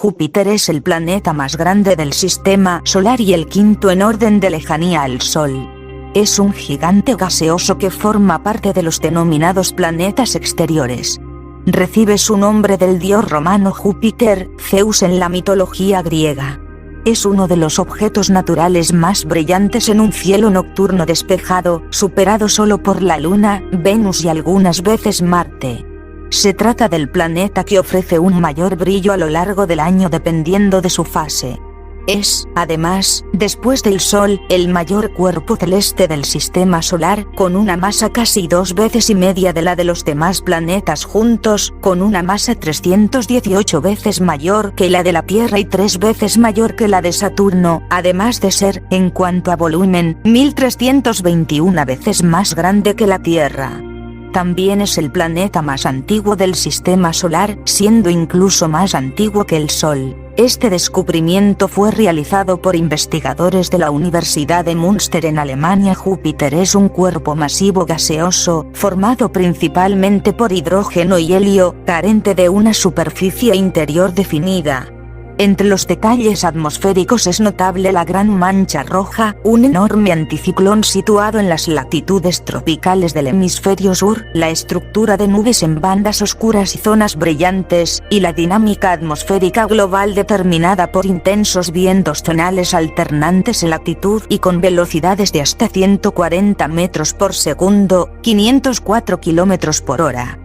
Júpiter es el planeta más grande del sistema solar y el quinto en orden de lejanía al Sol. Es un gigante gaseoso que forma parte de los denominados planetas exteriores. Recibe su nombre del dios romano Júpiter, Zeus en la mitología griega. Es uno de los objetos naturales más brillantes en un cielo nocturno despejado, superado solo por la Luna, Venus y algunas veces Marte. Se trata del planeta que ofrece un mayor brillo a lo largo del año dependiendo de su fase. Es, además, después del Sol, el mayor cuerpo celeste del sistema solar, con una masa casi 2 veces y media de la de los demás planetas juntos, con una masa 318 veces mayor que la de la Tierra y 3 veces mayor que la de Saturno, además de ser, en cuanto a volumen, 1321 veces más grande que la Tierra. También es el planeta más antiguo del sistema solar, siendo incluso más antiguo que el Sol. Este descubrimiento fue realizado por investigadores de la Universidad de Münster en Alemania. Júpiter es un cuerpo masivo gaseoso, formado principalmente por hidrógeno y helio, carente de una superficie interior definida. Entre los detalles atmosféricos es notable la Gran Mancha Roja, un enorme anticiclón situado en las latitudes tropicales del hemisferio sur, la estructura de nubes en bandas oscuras y zonas brillantes, y la dinámica atmosférica global determinada por intensos vientos tonales alternantes en latitud y con velocidades de hasta 140 metros por segundo, 504 kilómetros por hora.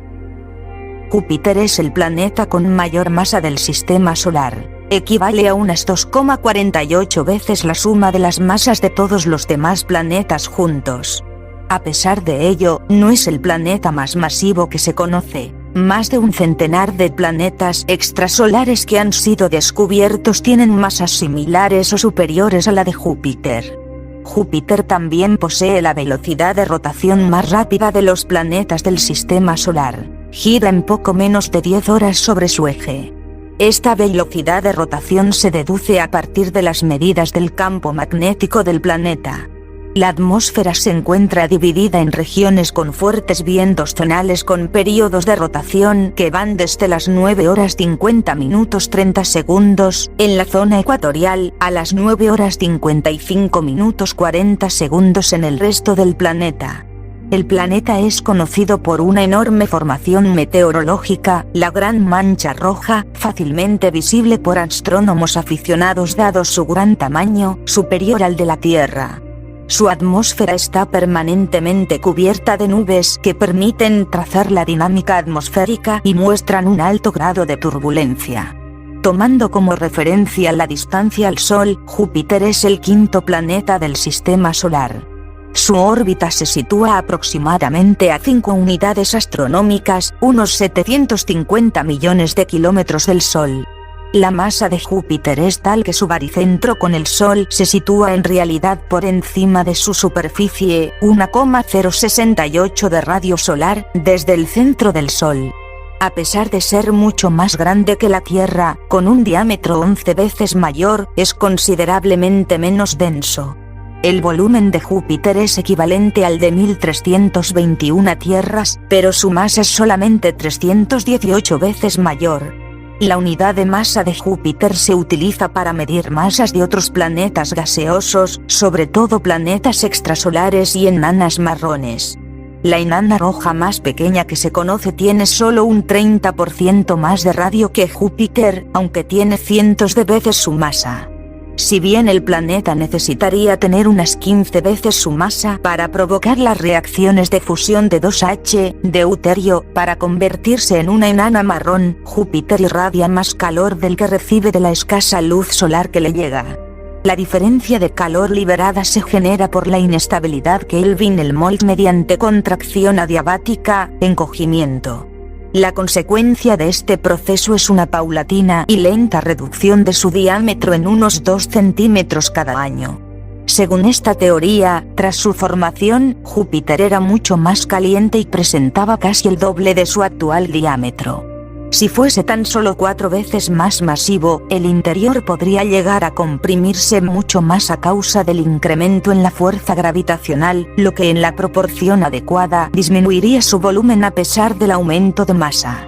Júpiter es el planeta con mayor masa del sistema solar. Equivale a unas 2,48 veces la suma de las masas de todos los demás planetas juntos. A pesar de ello, no es el planeta más masivo que se conoce. Más de un centenar de planetas extrasolares que han sido descubiertos tienen masas similares o superiores a la de Júpiter. Júpiter también posee la velocidad de rotación más rápida de los planetas del sistema solar. Gira en poco menos de 10 horas sobre su eje. Esta velocidad de rotación se deduce a partir de las medidas del campo magnético del planeta. La atmósfera se encuentra dividida en regiones con fuertes vientos tonales con periodos de rotación que van desde las 9 horas 50 minutos 30 segundos en la zona ecuatorial a las 9 horas 55 minutos 40 segundos en el resto del planeta. El planeta es conocido por una enorme formación meteorológica, la Gran Mancha Roja, fácilmente visible por astrónomos aficionados dado su gran tamaño, superior al de la Tierra. Su atmósfera está permanentemente cubierta de nubes que permiten trazar la dinámica atmosférica y muestran un alto grado de turbulencia. Tomando como referencia la distancia al Sol, Júpiter es el quinto planeta del sistema solar. Su órbita se sitúa aproximadamente a 5 unidades astronómicas, unos 750 millones de kilómetros del Sol. La masa de Júpiter es tal que su baricentro con el Sol se sitúa en realidad por encima de su superficie, 1,068 de radio solar, desde el centro del Sol. A pesar de ser mucho más grande que la Tierra, con un diámetro 11 veces mayor, es considerablemente menos denso. El volumen de Júpiter es equivalente al de 1321 tierras, pero su masa es solamente 318 veces mayor. La unidad de masa de Júpiter se utiliza para medir masas de otros planetas gaseosos, sobre todo planetas extrasolares y enanas marrones. La enana roja más pequeña que se conoce tiene solo un 30% más de radio que Júpiter, aunque tiene cientos de veces su masa. Si bien el planeta necesitaría tener unas 15 veces su masa para provocar las reacciones de fusión de 2H, deuterio, para convertirse en una enana marrón, Júpiter irradia más calor del que recibe de la escasa luz solar que le llega. La diferencia de calor liberada se genera por la inestabilidad Kelvin-Helmholtz mediante contracción adiabática, encogimiento. La consecuencia de este proceso es una paulatina y lenta reducción de su diámetro en unos 2 centímetros cada año. Según esta teoría, tras su formación, Júpiter era mucho más caliente y presentaba casi el doble de su actual diámetro. Si fuese tan solo 4 veces más masivo, el interior podría llegar a comprimirse mucho más a causa del incremento en la fuerza gravitacional, lo que en la proporción adecuada disminuiría su volumen a pesar del aumento de masa.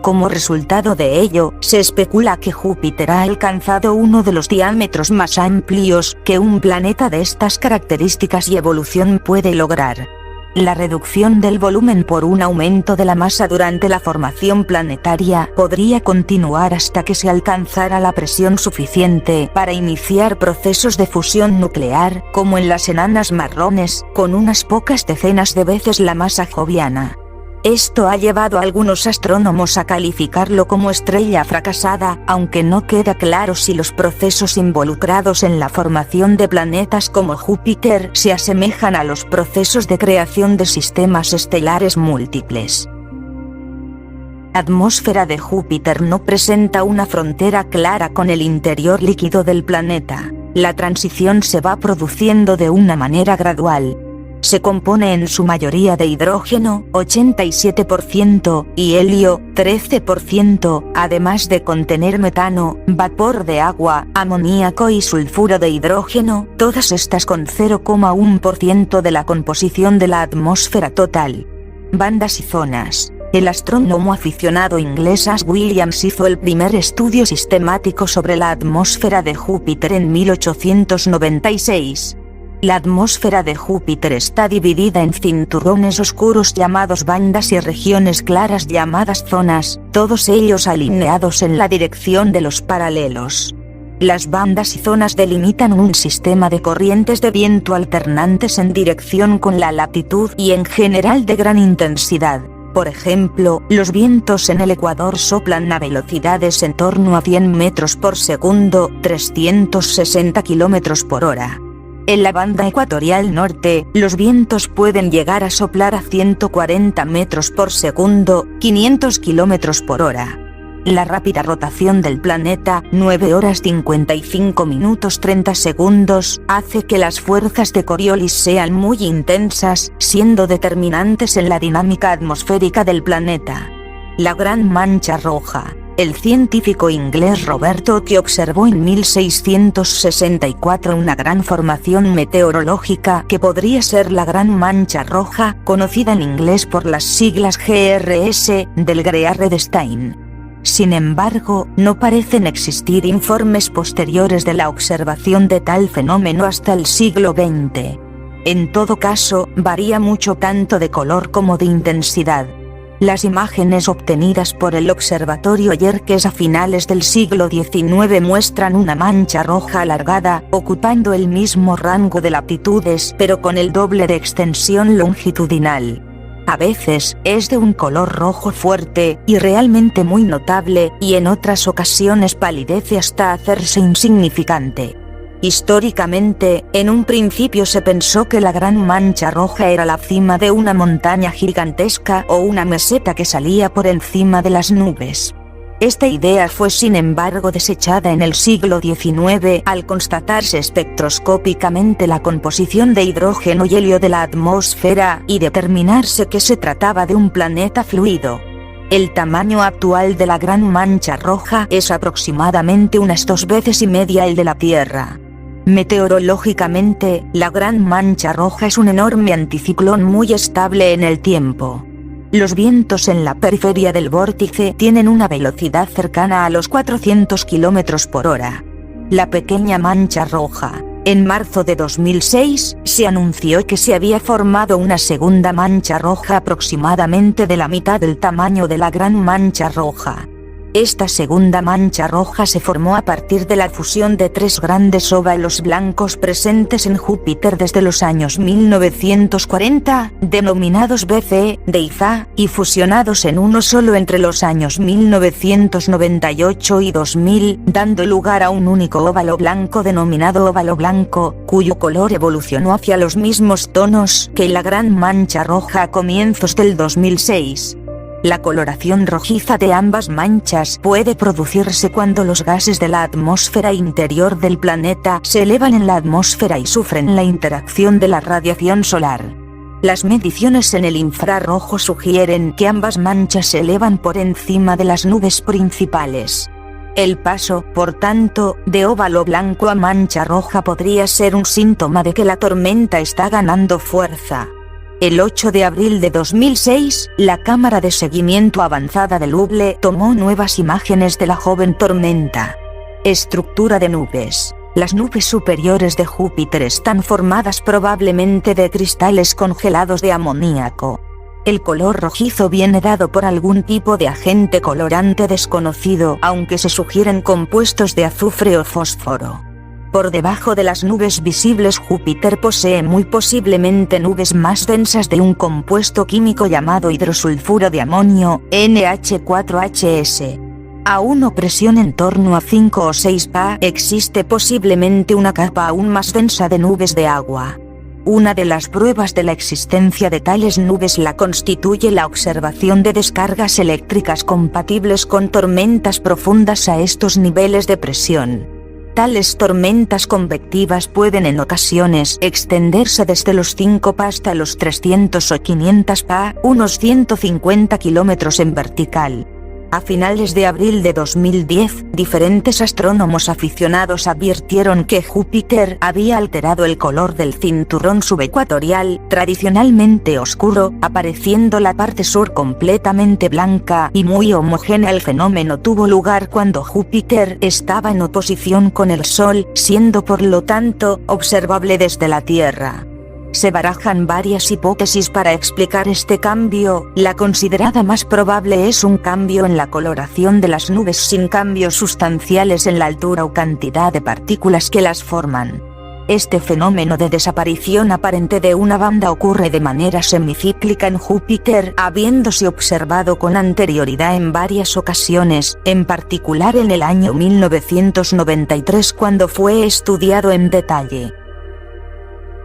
Como resultado de ello, se especula que Júpiter ha alcanzado uno de los diámetros más amplios que un planeta de estas características y evolución puede lograr. La reducción del volumen por un aumento de la masa durante la formación planetaria podría continuar hasta que se alcanzara la presión suficiente para iniciar procesos de fusión nuclear, como en las enanas marrones, con unas pocas decenas de veces la masa joviana. Esto ha llevado a algunos astrónomos a calificarlo como estrella fracasada, aunque no queda claro si los procesos involucrados en la formación de planetas como Júpiter se asemejan a los procesos de creación de sistemas estelares múltiples. La atmósfera de Júpiter no presenta una frontera clara con el interior líquido del planeta. La transición se va produciendo de una manera gradual. Se compone en su mayoría de hidrógeno, 87%, y helio, 13%, además de contener metano, vapor de agua, amoníaco y sulfuro de hidrógeno, todas estas con 0,1% de la composición de la atmósfera total. Bandas y zonas. El astrónomo aficionado inglés Ash Williams hizo el primer estudio sistemático sobre la atmósfera de Júpiter en 1896. La atmósfera de Júpiter está dividida en cinturones oscuros llamados bandas y regiones claras llamadas zonas, todos ellos alineados en la dirección de los paralelos. Las bandas y zonas delimitan un sistema de corrientes de viento alternantes en dirección con la latitud y en general de gran intensidad. Por ejemplo, los vientos en el Ecuador soplan a velocidades en torno a 100 metros por segundo, 360 kilómetros por hora. En la banda ecuatorial norte, los vientos pueden llegar a soplar a 140 metros por segundo, 500 kilómetros por hora. La rápida rotación del planeta, 9 horas 55 minutos 30 segundos, hace que las fuerzas de Coriolis sean muy intensas, siendo determinantes en la dinámica atmosférica del planeta. La Gran Mancha Roja. El científico inglés Robert Hooke observó en 1664 una gran formación meteorológica que podría ser la Gran Mancha Roja, conocida en inglés por las siglas GRS, del Great Red Stein. Sin embargo, no parecen existir informes posteriores de la observación de tal fenómeno hasta el siglo XX. En todo caso, varía mucho tanto de color como de intensidad. Las imágenes obtenidas por el observatorio Yerkes a finales del siglo XIX muestran una mancha roja alargada, ocupando el mismo rango de latitudes pero con el doble de extensión longitudinal. A veces, es de un color rojo fuerte, y realmente muy notable, y en otras ocasiones palidece hasta hacerse insignificante. Históricamente, en un principio se pensó que la Gran Mancha Roja era la cima de una montaña gigantesca o una meseta que salía por encima de las nubes. Esta idea fue sin embargo desechada en el siglo XIX al constatarse espectroscópicamente la composición de hidrógeno y helio de la atmósfera y determinarse que se trataba de un planeta fluido. El tamaño actual de la Gran Mancha Roja es aproximadamente unas 2,5 veces el de la Tierra. Meteorológicamente, la Gran Mancha Roja es un enorme anticiclón muy estable en el tiempo. Los vientos en la periferia del vórtice tienen una velocidad cercana a los 400 km por hora. La pequeña mancha roja. En marzo de 2006, se anunció que se había formado una segunda mancha roja aproximadamente de la mitad del tamaño de la Gran Mancha Roja. Esta segunda mancha roja se formó a partir de la fusión de 3 grandes óvalos blancos presentes en Júpiter desde los años 1940, denominados BC, de Iza, y fusionados en uno solo entre los años 1998 y 2000, dando lugar a un único óvalo blanco denominado óvalo blanco, cuyo color evolucionó hacia los mismos tonos que la Gran Mancha Roja a comienzos del 2006. La coloración rojiza de ambas manchas puede producirse cuando los gases de la atmósfera interior del planeta se elevan en la atmósfera y sufren la interacción de la radiación solar. Las mediciones en el infrarrojo sugieren que ambas manchas se elevan por encima de las nubes principales. El paso, por tanto, de óvalo blanco a mancha roja podría ser un síntoma de que la tormenta está ganando fuerza. El 8 de abril de 2006, la cámara de seguimiento avanzada del Hubble tomó nuevas imágenes de la joven tormenta. Estructura de nubes. Las nubes superiores de Júpiter están formadas probablemente de cristales congelados de amoníaco. El color rojizo viene dado por algún tipo de agente colorante desconocido, aunque se sugieren compuestos de azufre o fósforo. Por debajo de las nubes visibles, Júpiter posee muy posiblemente nubes más densas de un compuesto químico llamado hidrosulfuro de amonio, NH4HS. A una presión en torno a 5 o 6 Pa existe posiblemente una capa aún más densa de nubes de agua. Una de las pruebas de la existencia de tales nubes la constituye la observación de descargas eléctricas compatibles con tormentas profundas a estos niveles de presión. Tales tormentas convectivas pueden en ocasiones extenderse desde los 5 Pa hasta los 300 o 500 Pa, unos 150 kilómetros en vertical. A finales de abril de 2010, diferentes astrónomos aficionados advirtieron que Júpiter había alterado el color del cinturón subecuatorial, tradicionalmente oscuro, apareciendo la parte sur completamente blanca y muy homogénea. El fenómeno tuvo lugar cuando Júpiter estaba en oposición con el Sol, siendo por lo tanto observable desde la Tierra. Se barajan varias hipótesis para explicar este cambio. La considerada más probable es un cambio en la coloración de las nubes sin cambios sustanciales en la altura o cantidad de partículas que las forman. Este fenómeno de desaparición aparente de una banda ocurre de manera semicíclica en Júpiter, habiéndose observado con anterioridad en varias ocasiones, en particular en el año 1993 cuando fue estudiado en detalle.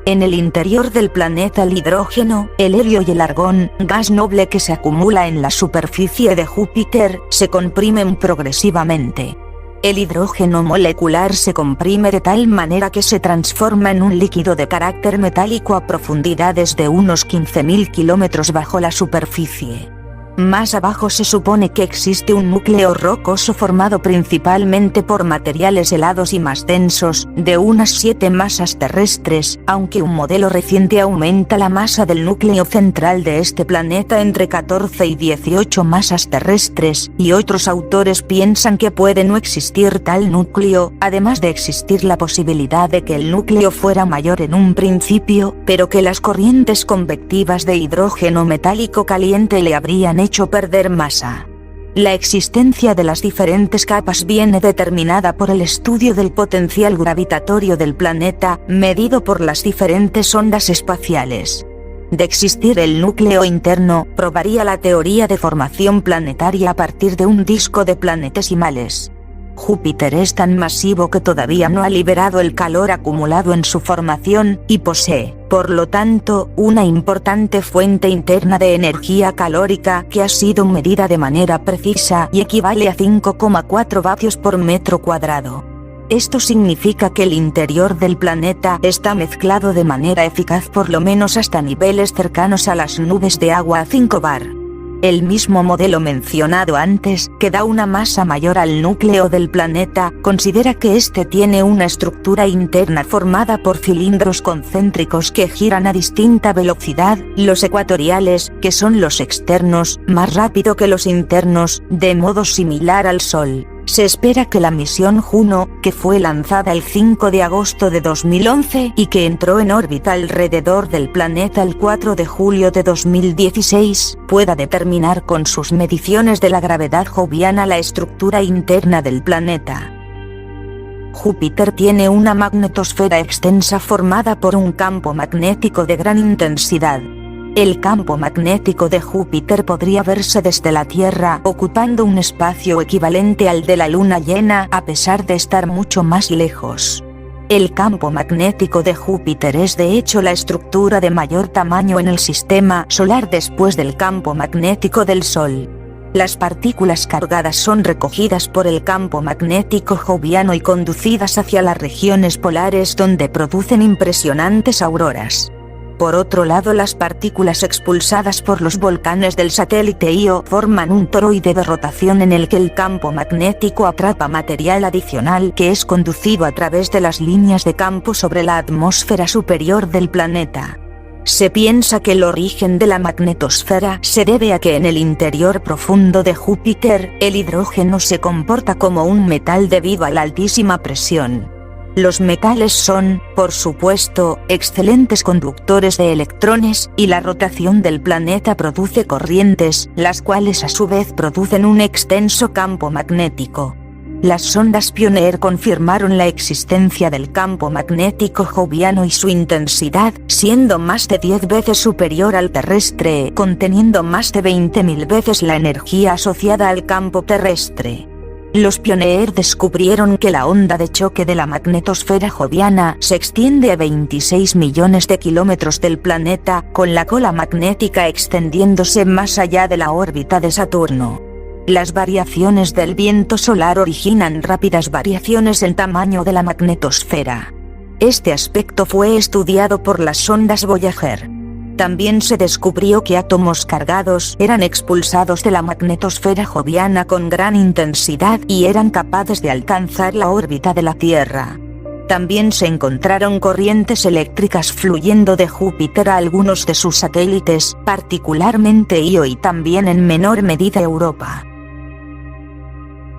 En el interior del planeta el hidrógeno, el helio y el argón, gas noble que se acumula en la superficie de Júpiter, se comprimen progresivamente. El hidrógeno molecular se comprime de tal manera que se transforma en un líquido de carácter metálico a profundidades de unos 15.000 kilómetros bajo la superficie. Más abajo se supone que existe un núcleo rocoso formado principalmente por materiales helados y más densos, de unas 7 masas terrestres, aunque un modelo reciente aumenta la masa del núcleo central de este planeta entre 14 y 18 masas terrestres, y otros autores piensan que puede no existir tal núcleo, además de existir la posibilidad de que el núcleo fuera mayor en un principio, pero que las corrientes convectivas de hidrógeno metálico caliente le habrían hecho perder masa. La existencia de las diferentes capas viene determinada por el estudio del potencial gravitatorio del planeta, medido por las diferentes ondas espaciales. De existir el núcleo interno, probaría la teoría de formación planetaria a partir de un disco de planetesimales. Júpiter es tan masivo que todavía no ha liberado el calor acumulado en su formación, y posee, por lo tanto, una importante fuente interna de energía calórica que ha sido medida de manera precisa y equivale a 5,4 vatios por metro cuadrado. Esto significa que el interior del planeta está mezclado de manera eficaz por lo menos hasta niveles cercanos a las nubes de agua a 5 bar. El mismo modelo mencionado antes, que da una masa mayor al núcleo del planeta, considera que este tiene una estructura interna formada por cilindros concéntricos que giran a distinta velocidad, los ecuatoriales, que son los externos, más rápido que los internos, de modo similar al Sol. Se espera que la misión Juno, que fue lanzada el 5 de agosto de 2011 y que entró en órbita alrededor del planeta el 4 de julio de 2016, pueda determinar con sus mediciones de la gravedad joviana la estructura interna del planeta. Júpiter tiene una magnetosfera extensa formada por un campo magnético de gran intensidad. El campo magnético de Júpiter podría verse desde la Tierra ocupando un espacio equivalente al de la Luna llena a pesar de estar mucho más lejos. El campo magnético de Júpiter es de hecho la estructura de mayor tamaño en el sistema solar después del campo magnético del Sol. Las partículas cargadas son recogidas por el campo magnético joviano y conducidas hacia las regiones polares donde producen impresionantes auroras. Por otro lado, las partículas expulsadas por los volcanes del satélite Io forman un toroide de rotación en el que el campo magnético atrapa material adicional que es conducido a través de las líneas de campo sobre la atmósfera superior del planeta. Se piensa que el origen de la magnetosfera se debe a que en el interior profundo de Júpiter, el hidrógeno se comporta como un metal debido a la altísima presión. Los metales son, por supuesto, excelentes conductores de electrones, y la rotación del planeta produce corrientes, las cuales a su vez producen un extenso campo magnético. Las sondas Pioneer confirmaron la existencia del campo magnético joviano y su intensidad, siendo más de 10 veces superior al terrestre, conteniendo más de 20.000 veces la energía asociada al campo terrestre. Los Pioneer descubrieron que la onda de choque de la magnetosfera joviana se extiende a 26 millones de kilómetros del planeta, con la cola magnética extendiéndose más allá de la órbita de Saturno. Las variaciones del viento solar originan rápidas variaciones en tamaño de la magnetosfera. Este aspecto fue estudiado por las sondas Voyager. También se descubrió que átomos cargados eran expulsados de la magnetosfera joviana con gran intensidad y eran capaces de alcanzar la órbita de la Tierra. También se encontraron corrientes eléctricas fluyendo de Júpiter a algunos de sus satélites, particularmente Io y también en menor medida Europa.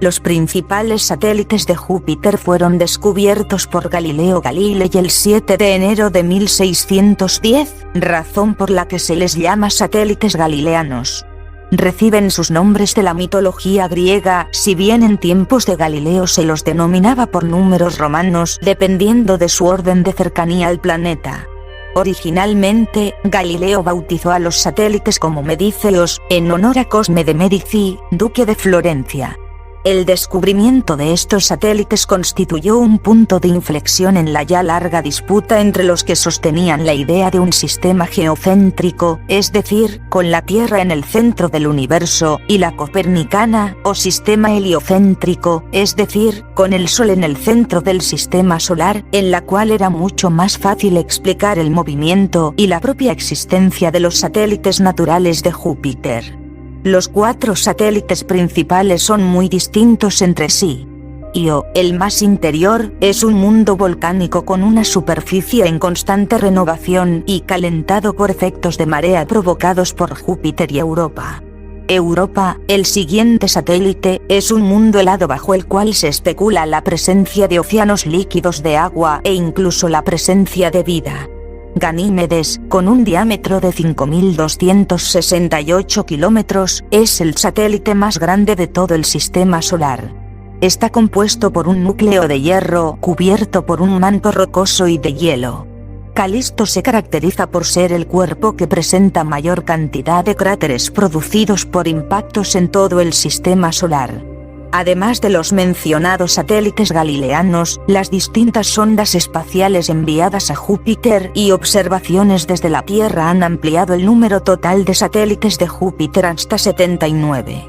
Los principales satélites de Júpiter fueron descubiertos por Galileo Galilei el 7 de enero de 1610, razón por la que se les llama satélites galileanos. Reciben sus nombres de la mitología griega, si bien en tiempos de Galileo se los denominaba por números romanos dependiendo de su orden de cercanía al planeta. Originalmente, Galileo bautizó a los satélites como Medíceos, en honor a Cosme de Medici, duque de Florencia. El descubrimiento de estos satélites constituyó un punto de inflexión en la ya larga disputa entre los que sostenían la idea de un sistema geocéntrico, es decir, con la Tierra en el centro del universo, y la copernicana, o sistema heliocéntrico, es decir, con el Sol en el centro del sistema solar, en la cual era mucho más fácil explicar el movimiento y la propia existencia de los satélites naturales de Júpiter. Los 4 satélites principales son muy distintos entre sí. Io, el más interior, es un mundo volcánico con una superficie en constante renovación y calentado por efectos de marea provocados por Júpiter y Europa. Europa, el siguiente satélite, es un mundo helado bajo el cual se especula la presencia de océanos líquidos de agua e incluso la presencia de vida. Ganímedes, con un diámetro de 5.268 kilómetros, es el satélite más grande de todo el sistema solar. Está compuesto por un núcleo de hierro cubierto por un manto rocoso y de hielo. Calisto se caracteriza por ser el cuerpo que presenta mayor cantidad de cráteres producidos por impactos en todo el sistema solar. Además de los mencionados satélites galileanos, las distintas sondas espaciales enviadas a Júpiter y observaciones desde la Tierra han ampliado el número total de satélites de Júpiter hasta 79.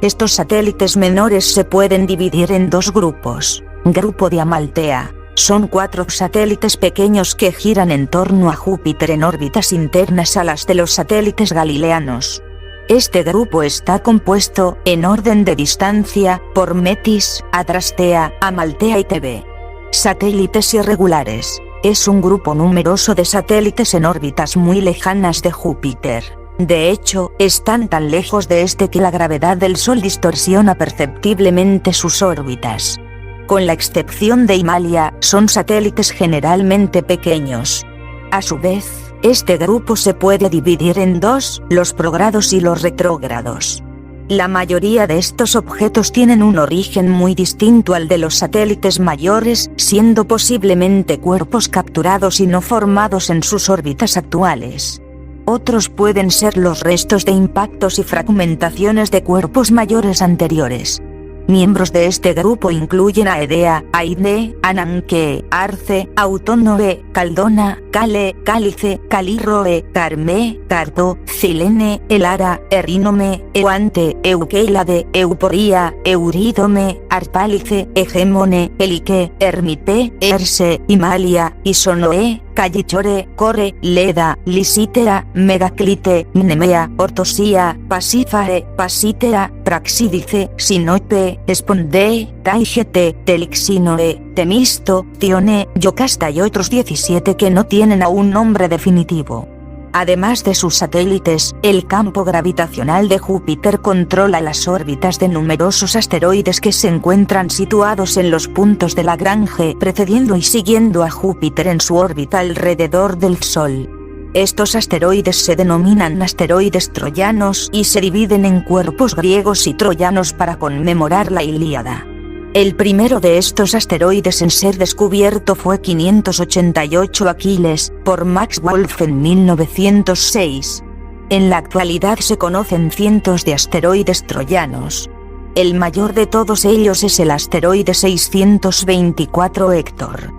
Estos satélites menores se pueden dividir en 2 grupos. Grupo de Amaltea. Son 4 satélites pequeños que giran en torno a Júpiter en órbitas internas a las de los satélites galileanos. Este grupo está compuesto, en orden de distancia, por Metis, Adrastea, Amaltea y Tebe. Satélites irregulares. Es un grupo numeroso de satélites en órbitas muy lejanas de Júpiter. De hecho, están tan lejos de este que la gravedad del Sol distorsiona perceptiblemente sus órbitas. Con la excepción de Himalaya, son satélites generalmente pequeños. A su vez, este grupo se puede dividir en 2, los prógrados y los retrógrados. La mayoría de estos objetos tienen un origen muy distinto al de los satélites mayores, siendo posiblemente cuerpos capturados y no formados en sus órbitas actuales. Otros pueden ser los restos de impactos y fragmentaciones de cuerpos mayores anteriores. Miembros de este grupo incluyen Aedea, Aide, Ananke, Arce, Autónoe, Caldona, Cale, Cálice, Calirroe, Carme, Cardo, Cilene, Elara, Erinome, Euante, Eukeilade, Euporía, Eurídome, Arpálice, Hegemone, Elique, Ermite, Erse, Himalaya, Isonoe, Callichore, Core, Leda, Lisítera, Megaclite, Mnemea, Ortosía, Pasífare, Pasítera, Praxídice, Sinope, Espondee, Taigete, Telixinoe, Temisto, Tione, Yocasta y otros 17 que no tienen aún nombre definitivo. Además de sus satélites, el campo gravitacional de Júpiter controla las órbitas de numerosos asteroides que se encuentran situados en los puntos de Lagrange, precediendo y siguiendo a Júpiter en su órbita alrededor del Sol. Estos asteroides se denominan asteroides troyanos y se dividen en cuerpos griegos y troyanos para conmemorar la Ilíada. El primero de estos asteroides en ser descubierto fue 588 Aquiles, por Max Wolf en 1906. En la actualidad se conocen cientos de asteroides troyanos. El mayor de todos ellos es el asteroide 624 Héctor.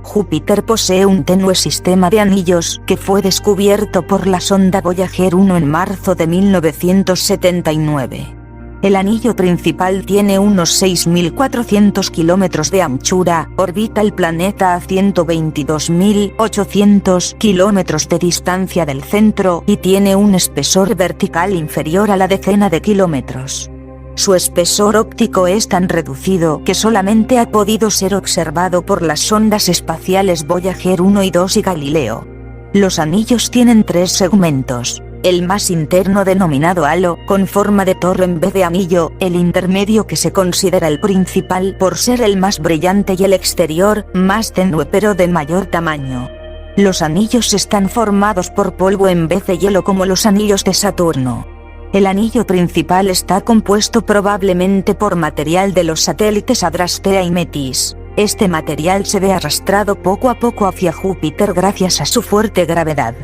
Júpiter posee un tenue sistema de anillos que fue descubierto por la sonda Voyager 1 en marzo de 1979. El anillo principal tiene unos 6.400 kilómetros de anchura, orbita el planeta a 122.800 kilómetros de distancia del centro y tiene un espesor vertical inferior a la decena de kilómetros. Su espesor óptico es tan reducido que solamente ha podido ser observado por las sondas espaciales Voyager 1 y 2 y Galileo. Los anillos tienen 3 segmentos. El más interno denominado halo, con forma de torre en vez de anillo, el intermedio que se considera el principal por ser el más brillante y el exterior, más tenue pero de mayor tamaño. Los anillos están formados por polvo en vez de hielo como los anillos de Saturno. El anillo principal está compuesto probablemente por material de los satélites Adrastea y Metis. Este material se ve arrastrado poco a poco hacia Júpiter gracias a su fuerte gravedad.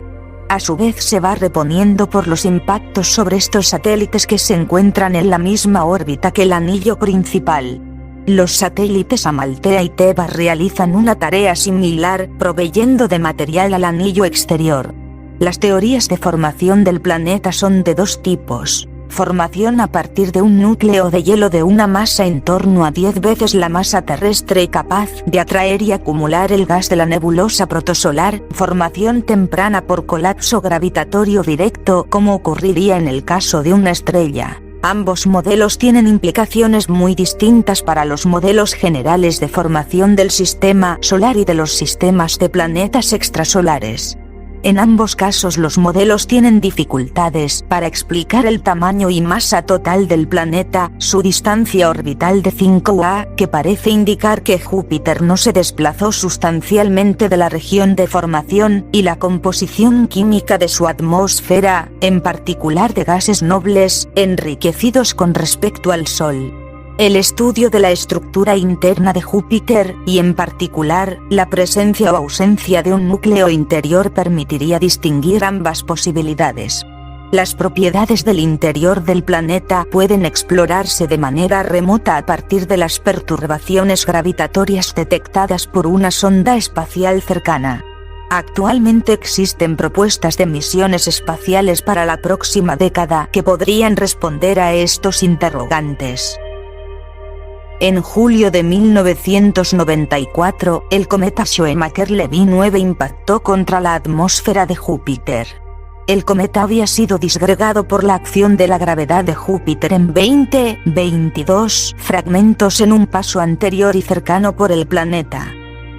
A su vez se va reponiendo por los impactos sobre estos satélites que se encuentran en la misma órbita que el anillo principal. Los satélites Amaltea y Tebas realizan una tarea similar, proveyendo de material al anillo exterior. Las teorías de formación del planeta son de 2 tipos. Formación a partir de un núcleo de hielo de una masa en torno a 10 veces la masa terrestre capaz de atraer y acumular el gas de la nebulosa protosolar. Formación temprana por colapso gravitatorio directo, como ocurriría en el caso de una estrella. Ambos modelos tienen implicaciones muy distintas para los modelos generales de formación del sistema solar y de los sistemas de planetas extrasolares. En ambos casos los modelos tienen dificultades para explicar el tamaño y masa total del planeta, su distancia orbital de 5A, que parece indicar que Júpiter no se desplazó sustancialmente de la región de formación, y la composición química de su atmósfera, en particular de gases nobles, enriquecidos con respecto al Sol. El estudio de la estructura interna de Júpiter, y en particular, la presencia o ausencia de un núcleo interior permitiría distinguir ambas posibilidades. Las propiedades del interior del planeta pueden explorarse de manera remota a partir de las perturbaciones gravitatorias detectadas por una sonda espacial cercana. Actualmente existen propuestas de misiones espaciales para la próxima década que podrían responder a estos interrogantes. En julio de 1994, el cometa Shoemaker-Levy 9 impactó contra la atmósfera de Júpiter. El cometa había sido disgregado por la acción de la gravedad de Júpiter en 22 fragmentos en un paso anterior y cercano por el planeta.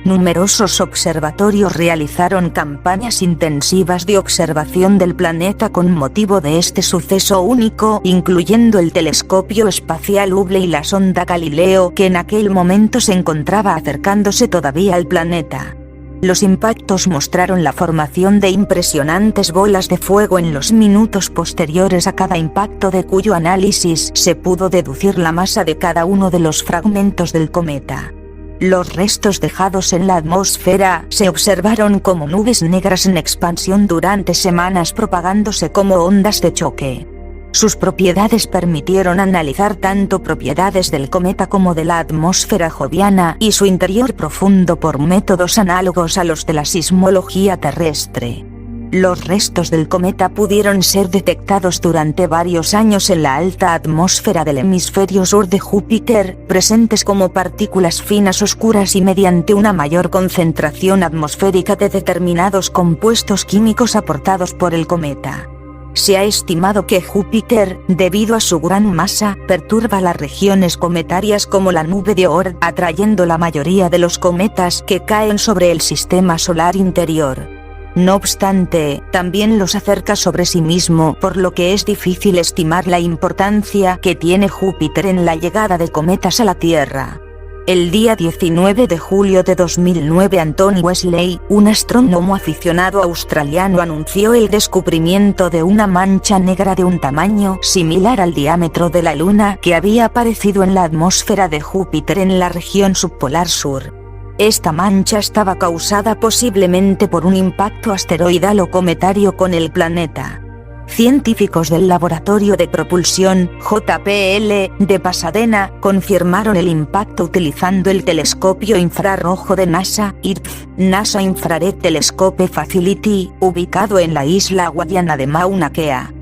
Numerosos observatorios realizaron campañas intensivas de observación del planeta con motivo de este suceso único, incluyendo el telescopio espacial Hubble y la sonda Galileo, que en aquel momento se encontraba acercándose todavía al planeta. Los impactos mostraron la formación de impresionantes bolas de fuego en los minutos posteriores a cada impacto, de cuyo análisis se pudo deducir la masa de cada uno de los fragmentos del cometa. Los restos dejados en la atmósfera se observaron como nubes negras en expansión durante semanas, propagándose como ondas de choque. Sus propiedades permitieron analizar tanto propiedades del cometa como de la atmósfera joviana y su interior profundo por métodos análogos a los de la sismología terrestre. Los restos del cometa pudieron ser detectados durante varios años en la alta atmósfera del hemisferio sur de Júpiter, presentes como partículas finas oscuras y mediante una mayor concentración atmosférica de determinados compuestos químicos aportados por el cometa. Se ha estimado que Júpiter, debido a su gran masa, perturba las regiones cometarias como la nube de Oort, atrayendo la mayoría de los cometas que caen sobre el sistema solar interior. No obstante, también los acerca sobre sí mismo, por lo que es difícil estimar la importancia que tiene Júpiter en la llegada de cometas a la Tierra. El día 19 de julio de 2009 Anthony Wesley, un astrónomo aficionado australiano, anunció el descubrimiento de una mancha negra de un tamaño similar al diámetro de la Luna que había aparecido en la atmósfera de Júpiter en la región subpolar sur. Esta mancha estaba causada posiblemente por un impacto asteroidal o cometario con el planeta. Científicos del Laboratorio de Propulsión, JPL, de Pasadena, confirmaron el impacto utilizando el telescopio infrarrojo de NASA, IRF, NASA Infrared Telescope Facility, ubicado en la isla hawaiana de Mauna Kea.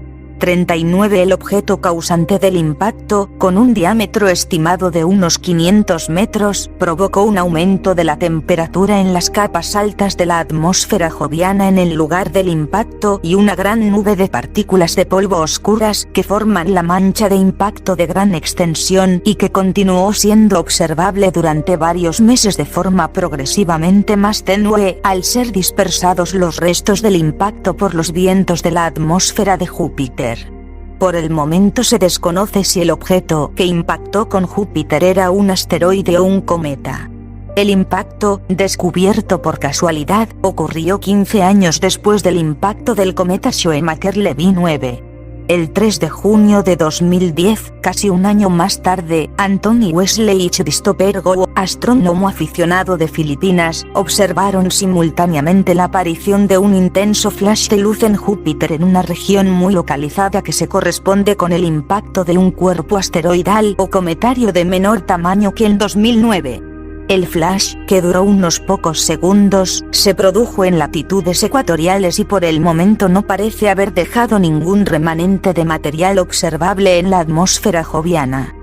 39. El objeto causante del impacto, con un diámetro estimado de unos 500 metros, provocó un aumento de la temperatura en las capas altas de la atmósfera joviana en el lugar del impacto y una gran nube de partículas de polvo oscuras que forman la mancha de impacto de gran extensión y que continuó siendo observable durante varios meses de forma progresivamente más tenue, al ser dispersados los restos del impacto por los vientos de la atmósfera de Júpiter. Por el momento se desconoce si el objeto que impactó con Júpiter era un asteroide o un cometa. El impacto, descubierto por casualidad, ocurrió 15 años después del impacto del cometa Shoemaker-Levy 9. El 3 de junio de 2010, casi un año más tarde, Anthony Wesley y Christopher Gow, astrónomo aficionado de Filipinas, observaron simultáneamente la aparición de un intenso flash de luz en Júpiter en una región muy localizada que se corresponde con el impacto de un cuerpo asteroidal o cometario de menor tamaño que en 2009. El flash, que duró unos pocos segundos, se produjo en latitudes ecuatoriales y por el momento no parece haber dejado ningún remanente de material observable en la atmósfera joviana.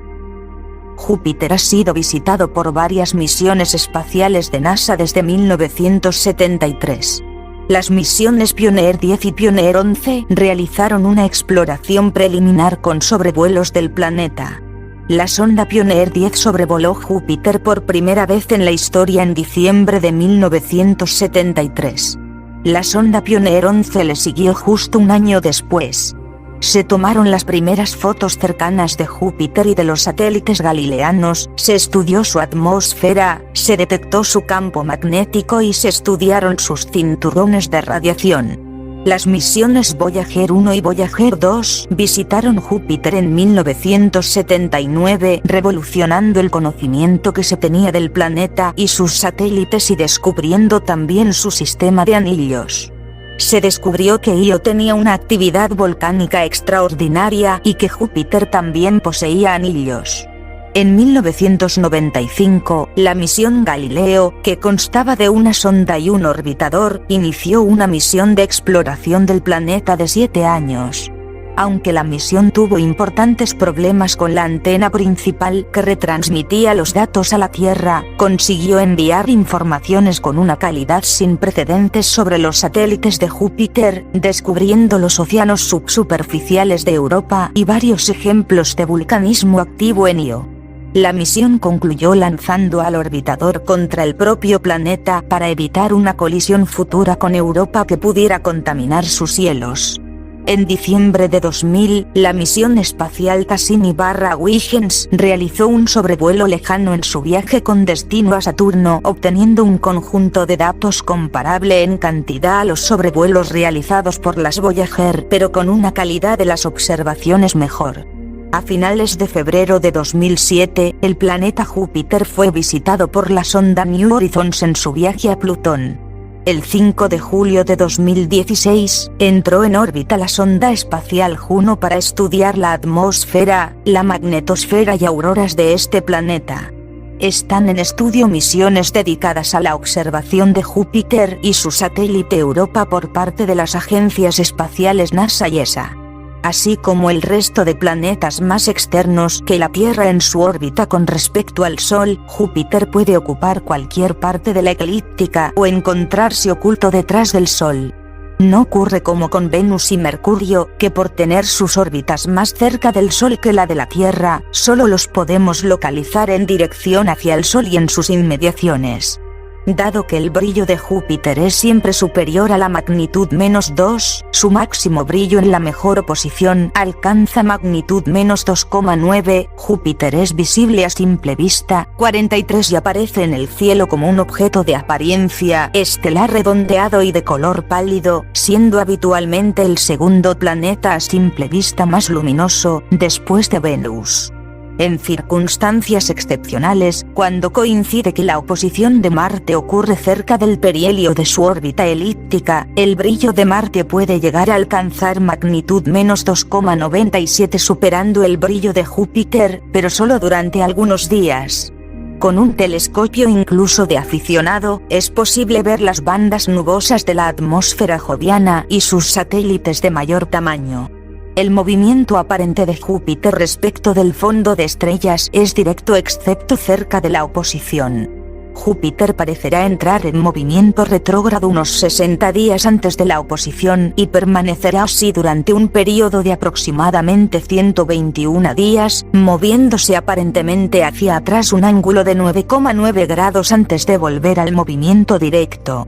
Júpiter ha sido visitado por varias misiones espaciales de NASA desde 1973. Las misiones Pioneer 10 y Pioneer 11 realizaron una exploración preliminar con sobrevuelos del planeta. La sonda Pioneer 10 sobrevoló Júpiter por primera vez en la historia en diciembre de 1973. La sonda Pioneer 11 le siguió justo un año después. Se tomaron las primeras fotos cercanas de Júpiter y de los satélites galileanos, se estudió su atmósfera, se detectó su campo magnético y se estudiaron sus cinturones de radiación. Las misiones Voyager 1 y Voyager 2 visitaron Júpiter en 1979, revolucionando el conocimiento que se tenía del planeta y sus satélites y descubriendo también su sistema de anillos. Se descubrió que Io tenía una actividad volcánica extraordinaria y que Júpiter también poseía anillos. En 1995, la misión Galileo, que constaba de una sonda y un orbitador, inició una misión de exploración del planeta de 7 años. Aunque la misión tuvo importantes problemas con la antena principal que retransmitía los datos a la Tierra, consiguió enviar informaciones con una calidad sin precedentes sobre los satélites de Júpiter, descubriendo los océanos subsuperficiales de Europa y varios ejemplos de vulcanismo activo en Io. La misión concluyó lanzando al orbitador contra el propio planeta para evitar una colisión futura con Europa que pudiera contaminar sus cielos. En diciembre de 2000, la misión espacial Cassini/Huygens realizó un sobrevuelo lejano en su viaje con destino a Saturno, obteniendo un conjunto de datos comparable en cantidad a los sobrevuelos realizados por las Voyager, pero con una calidad de las observaciones mejor. A finales de febrero de 2007, el planeta Júpiter fue visitado por la sonda New Horizons en su viaje a Plutón. El 5 de julio de 2016, entró en órbita la sonda espacial Juno para estudiar la atmósfera, la magnetosfera y auroras de este planeta. Están en estudio misiones dedicadas a la observación de Júpiter y su satélite Europa por parte de las agencias espaciales NASA y ESA. Así como el resto de planetas más externos que la Tierra en su órbita con respecto al Sol, Júpiter puede ocupar cualquier parte de la eclíptica o encontrarse oculto detrás del Sol. No ocurre como con Venus y Mercurio, que por tener sus órbitas más cerca del Sol que la de la Tierra, solo los podemos localizar en dirección hacia el Sol y en sus inmediaciones. Dado que el brillo de Júpiter es siempre superior a la magnitud -2, su máximo brillo en la mejor oposición alcanza magnitud -2,9. Júpiter es visible a simple vista, 43, y aparece en el cielo como un objeto de apariencia estelar redondeado y de color pálido, siendo habitualmente el segundo planeta a simple vista más luminoso, después de Venus. En circunstancias excepcionales, cuando coincide que la oposición de Marte ocurre cerca del perihelio de su órbita elíptica, el brillo de Marte puede llegar a alcanzar magnitud -2,97, superando el brillo de Júpiter, pero solo durante algunos días. Con un telescopio incluso de aficionado, es posible ver las bandas nubosas de la atmósfera joviana y sus satélites de mayor tamaño. El movimiento aparente de Júpiter respecto del fondo de estrellas es directo excepto cerca de la oposición. Júpiter parecerá entrar en movimiento retrógrado unos 60 días antes de la oposición y permanecerá así durante un periodo de aproximadamente 121 días, moviéndose aparentemente hacia atrás un ángulo de 9,9 grados antes de volver al movimiento directo.